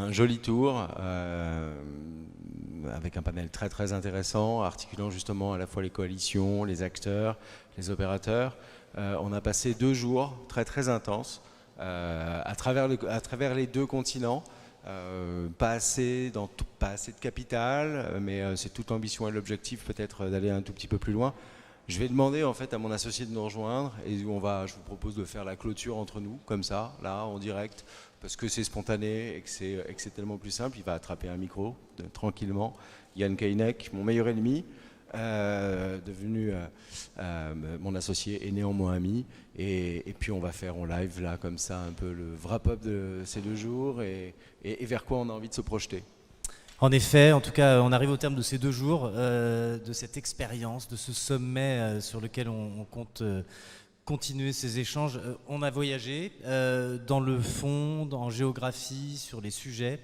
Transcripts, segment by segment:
un joli tour avec un panel très très intéressant, articulant justement à la fois les coalitions, les acteurs, les opérateurs. On a passé 2 jours très très intenses à travers les 2 continents. Pas assez de capital, mais c'est toute l'ambition et l'objectif peut-être d'aller un tout petit peu plus loin. Je vais demander en fait à mon associé de nous rejoindre et je vous propose de faire la clôture entre nous, comme ça, là, en direct, parce que c'est spontané et que c'est tellement plus simple. Il va attraper un micro tranquillement. Yann Kainek, mon meilleur ennemi, devenu mon associé et néanmoins ami. Et puis on va faire en live, là, comme ça, un peu le wrap-up de ces 2 jours et vers quoi on a envie de se projeter. En effet, en tout cas, on arrive au terme de ces 2 jours, de cette expérience, de ce sommet sur lequel on compte continuer ces échanges. On a voyagé dans le fond, en géographie, sur les sujets.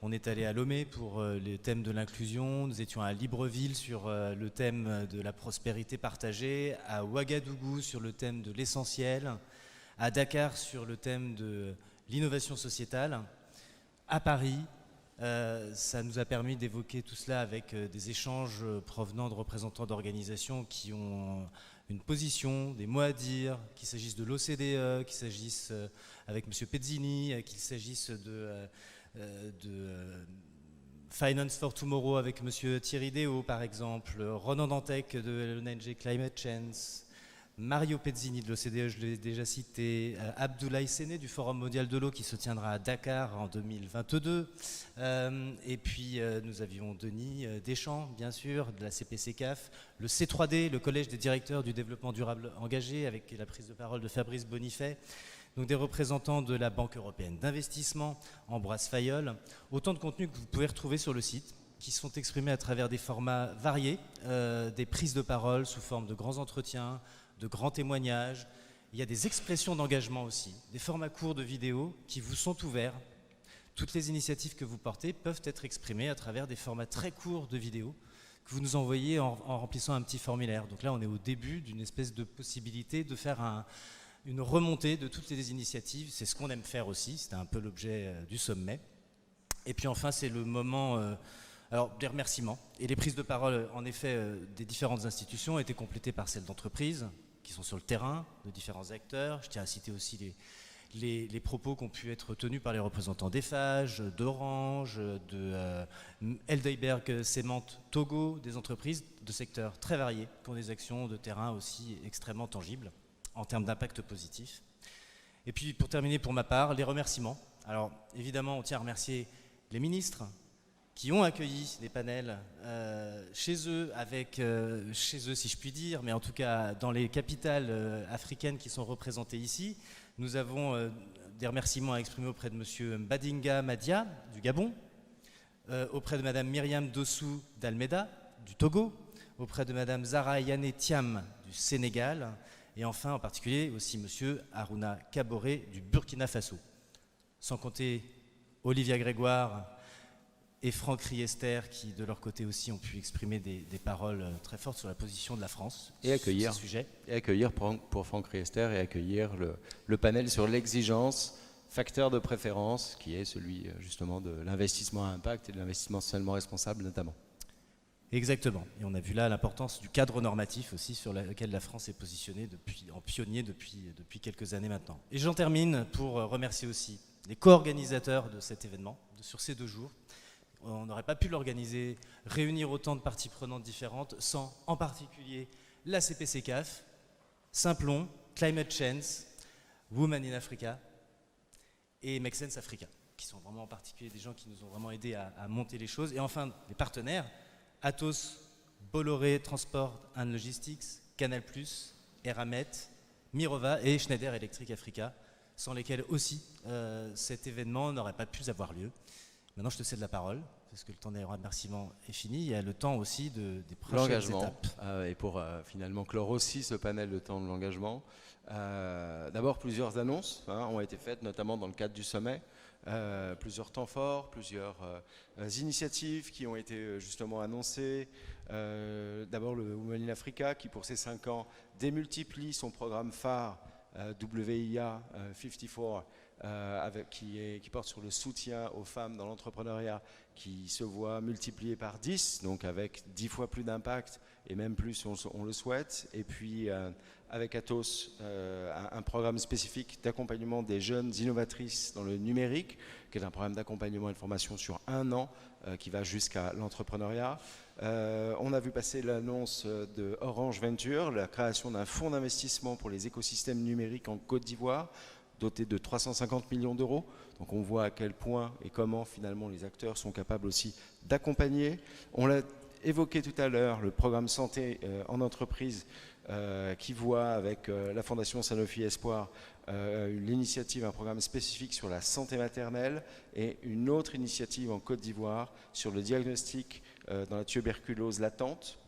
On est allé à Lomé pour les thèmes de l'inclusion, nous étions à Libreville sur le thème de la prospérité partagée, à Ouagadougou sur le thème de l'essentiel, à Dakar sur le thème de l'innovation sociétale, à Paris. Ça nous a permis d'évoquer tout cela avec des échanges provenant de représentants d'organisations qui ont une position, des mots à dire, qu'il s'agisse de l'OCDE, qu'il s'agisse avec M. Pezzini, qu'il s'agisse de Finance for Tomorrow avec M. Thierry Deo par exemple, Ronan Dantec de l'ONG Climate Change, Mario Pezzini de l'OCDE, je l'ai déjà cité, Abdoulaye Séné du Forum mondial de l'eau qui se tiendra à Dakar en 2022, et puis nous avions Denis Deschamps, bien sûr, de la CPC-CAF, le C3D, le Collège des directeurs du développement durable engagé, avec la prise de parole de Fabrice Bonifay, donc des représentants de la Banque européenne d'investissement, Ambroise Fayol, autant de contenus que vous pouvez retrouver sur le site, qui sont exprimés à travers des formats variés, des prises de parole sous forme de grands entretiens, de grands témoignages. Il y a des expressions d'engagement aussi, des formats courts de vidéos qui vous sont ouverts. Toutes les initiatives que vous portez peuvent être exprimées à travers des formats très courts de vidéos que vous nous envoyez en remplissant un petit formulaire. Donc là, on est au début d'une espèce de possibilité de faire une remontée de toutes les initiatives. C'est ce qu'on aime faire aussi, c'était un peu l'objet du sommet. Et puis enfin, c'est le moment des remerciements. Et les prises de parole, en effet, des différentes institutions ont été complétées par celles d'entreprises qui sont sur le terrain, de différents acteurs. Je tiens à citer aussi les propos qui ont pu être tenus par les représentants d'Eiffage, d'Orange, de Heidelberg Cement Togo, des entreprises de secteurs très variés qui ont des actions de terrain aussi extrêmement tangibles en termes d'impact positif. Et puis pour terminer pour ma part, les remerciements. Alors évidemment, on tient à remercier les ministres qui ont accueilli des panels chez eux si je puis dire, mais en tout cas dans les capitales africaines qui sont représentées ici. Nous avons des remerciements à exprimer auprès de M. Mbadinga Madia du Gabon, auprès de Mme Myriam Dossou d'Almeida du Togo, auprès de Mme Zahra Yané Thiam du Sénégal, et enfin en particulier aussi M. Harouna Kaboré du Burkina Faso. Sans compter Olivia Grégoire et Franck Riester qui de leur côté aussi ont pu exprimer des paroles très fortes sur la position de la France et sur ces sujets. Et accueillir pour Franck Riester et accueillir le panel sur l'exigence, facteur de préférence, qui est celui justement de l'investissement à impact et de l'investissement socialement responsable notamment. Exactement. Et on a vu là l'importance du cadre normatif aussi sur lequel la France est positionnée en pionnier depuis quelques années maintenant. Et j'en termine pour remercier aussi les co-organisateurs de cet événement, sur ces 2 jours. On n'aurait pas pu l'organiser, réunir autant de parties prenantes différentes sans en particulier la CPC-CAF, Simplon, Climate Change, Women in Africa et Make Sense Africa, qui sont vraiment en particulier des gens qui nous ont vraiment aidés à monter les choses. Et enfin, les partenaires, Atos, Bolloré Transport and Logistics, Canal+, Eramet, Mirova et Schneider Electric Africa, sans lesquels aussi cet événement n'aurait pas pu avoir lieu. Maintenant, je te cède la parole, parce que le temps des remerciements est fini. Il y a le temps aussi des prochaines étapes. Et pour finalement clore aussi ce panel de temps de l'engagement, d'abord plusieurs annonces ont été faites, notamment dans le cadre du sommet. Plusieurs temps forts, plusieurs initiatives qui ont été justement annoncées. D'abord le Women in Africa qui pour ses 5 ans démultiplie son programme phare WIA 54 qui porte sur le soutien aux femmes dans l'entrepreneuriat, qui se voit multiplié par 10, donc avec 10 fois plus d'impact, et même plus on le souhaite. Et puis avec Atos, un programme spécifique d'accompagnement des jeunes innovatrices dans le numérique, qui est un programme d'accompagnement et de formation sur 1 an, qui va jusqu'à l'entrepreneuriat. On a vu passer l'annonce de Orange Venture, la création d'un fonds d'investissement pour les écosystèmes numériques en Côte d'Ivoire, doté de 350 millions d'euros. Donc on voit à quel point et comment finalement les acteurs sont capables aussi d'accompagner. On l'a évoqué tout à l'heure, le programme santé en entreprise qui voit avec la Fondation Sanofi Espoir l'initiative, un programme spécifique sur la santé maternelle et une autre initiative en Côte d'Ivoire sur le diagnostic dans la tuberculose latente.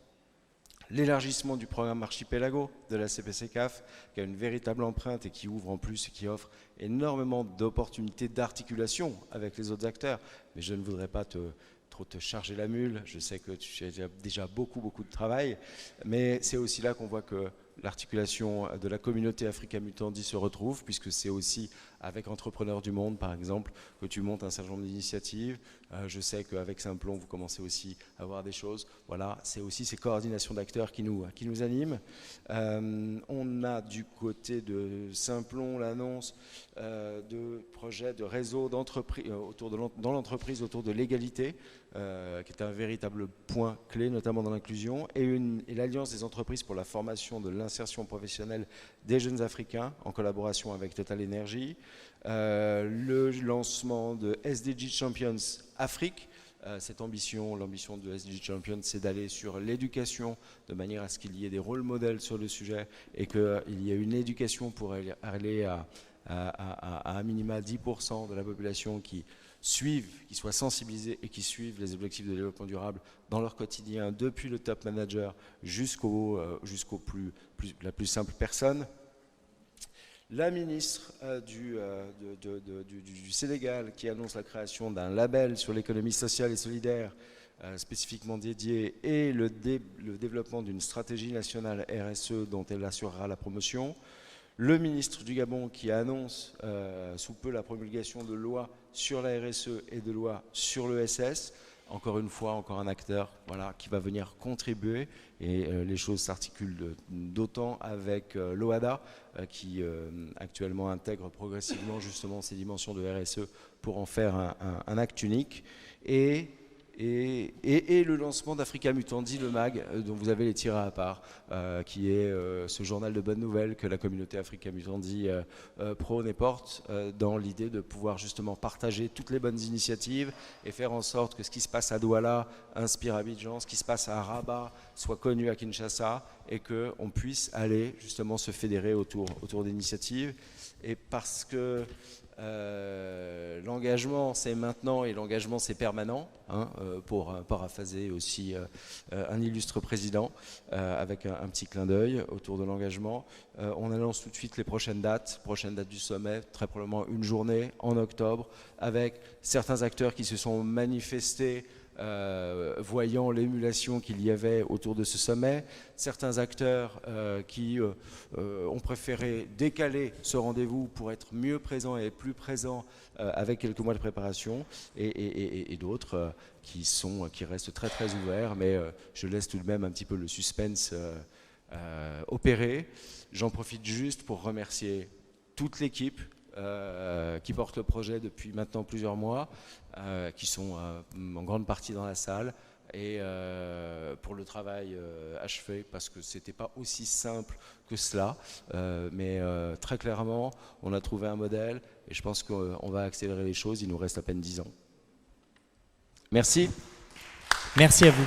L'élargissement du programme Archipelago de la CPC-CAF, qui a une véritable empreinte et qui ouvre en plus et qui offre énormément d'opportunités d'articulation avec les autres acteurs. Mais je ne voudrais pas trop te charger la mule, je sais que tu as déjà beaucoup de travail, mais c'est aussi là qu'on voit que l'articulation de la communauté Africa Mutandi se retrouve, puisque c'est aussi avec Entrepreneurs du Monde, par exemple, que tu montes un certain nombre d'initiatives. Je sais qu'avec Simplon, vous commencez aussi à voir des choses. Voilà, c'est aussi ces coordinations d'acteurs qui nous animent. On a du côté de Simplon l'annonce de projets de réseau d'entreprises dans l'entreprise autour de l'égalité, qui est un véritable point clé, notamment dans l'inclusion, et l'Alliance des entreprises pour la formation de l'insertion professionnelle des jeunes Africains, en collaboration avec Total Energy. Le lancement de SDG Champions Afrique. L'ambition de SDG Champions, c'est d'aller sur l'éducation de manière à ce qu'il y ait des rôles modèles sur le sujet et qu'il y ait une éducation pour aller à minima 10% de la population qui soient sensibilisés et qui suivent les objectifs de développement durable dans leur quotidien, depuis le top manager la plus simple personne. La ministre du Sénégal qui annonce la création d'un label sur l'économie sociale et solidaire spécifiquement dédié et le développement d'une stratégie nationale RSE dont elle assurera la promotion. Le ministre du Gabon qui annonce sous peu la promulgation de lois sur la RSE et de lois sur l'ESS. Encore une fois, encore un acteur qui va venir contribuer et les choses s'articulent d'autant avec l'OHADA qui actuellement intègre progressivement justement ces dimensions de RSE pour en faire un acte unique et le lancement d'Africa Mutandi, le MAG, dont vous avez les tirés à part, qui est ce journal de bonnes nouvelles que la communauté Africa Mutandi prône et porte dans l'idée de pouvoir justement partager toutes les bonnes initiatives et faire en sorte que ce qui se passe à Douala inspire Abidjan, ce qui se passe à Rabat soit connu à Kinshasa et qu'on puisse aller justement se fédérer autour d'initiatives. Et parce que l'engagement c'est maintenant et l'engagement c'est permanent, pour paraphraser aussi un illustre président avec un petit clin d'œil autour de l'engagement. On annonce tout de suite les prochaines dates du sommet, très probablement une journée en octobre, avec certains acteurs qui se sont manifestés voyant l'émulation qu'il y avait autour de ce sommet, certains acteurs qui ont préféré décaler ce rendez-vous pour être mieux présents et plus présents avec quelques mois de préparation, et d'autres qui restent très très ouverts, mais je laisse tout de même un petit peu le suspense opérer. J'en profite juste pour remercier toute l'équipe qui porte le projet depuis maintenant plusieurs mois, qui sont en grande partie dans la salle, et pour le travail achevé, parce que c'était pas aussi simple que cela, mais très clairement on a trouvé un modèle et je pense qu'on va accélérer les choses. Il nous reste à peine 10 ans. Merci. Merci à vous.